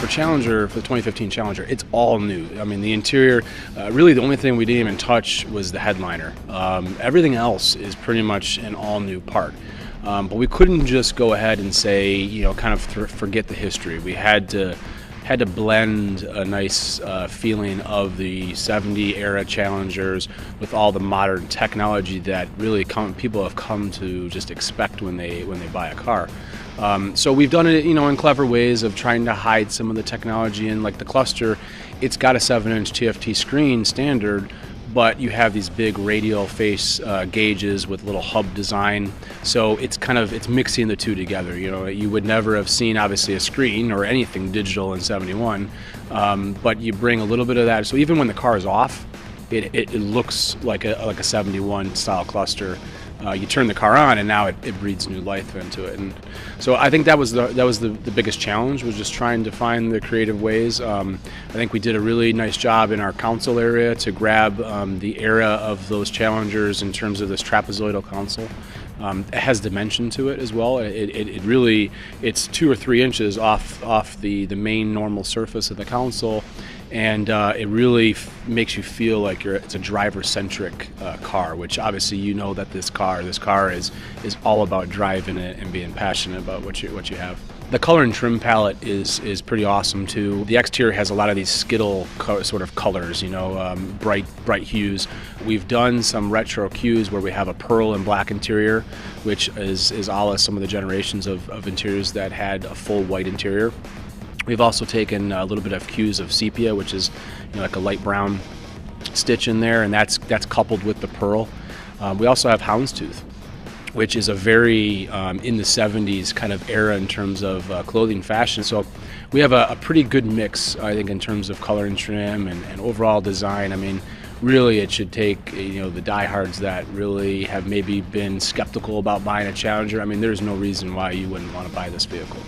for Challenger, for the 2015 Challenger, it's all new. I mean, the interior, really the only thing we didn't even touch was the headliner. Everything else is pretty much an all new part. But we couldn't just go ahead and say, kind of forget the history. We had to blend a nice feeling of the 70 era Challengers with all the modern technology that really people have come to just expect when they buy a car. So we've done it, in clever ways of trying to hide some of the technology. And like the cluster, it's got a 7-inch TFT screen standard, but you have these big radial face gauges with little hub design. So it's mixing the two together. You would never have seen obviously a screen or anything digital in 71, but you bring a little bit of that. So even when the car is off, it looks like a 71 style cluster. You turn the car on and now it breathes new life into it. And so I think that was the biggest challenge, was just trying to find the creative ways. I think we did a really nice job in our console area to grab the era of those Challengers in terms of this trapezoidal console. It has dimension to it as well. It's 2 or 3 inches off the main normal surface of the console, and it really makes you feel like it's a driver-centric car, which obviously that this car is all about driving it and being passionate about what you have. The color and trim palette is pretty awesome too. The exterior has a lot of these Skittle sort of colors, bright hues. We've done some retro cues where we have a pearl and black interior, which is a la some of the generations of interiors that had a full white interior. We've also taken a little bit of cues of sepia, which is like a light brown stitch in there, and that's coupled with the pearl. We also have houndstooth, which is a very in the 70s kind of era in terms of clothing fashion. So we have a pretty good mix, I think, in terms of color and trim and overall design. I mean, really it should take the diehards that really have maybe been skeptical about buying a Challenger. I mean, there's no reason why you wouldn't want to buy this vehicle.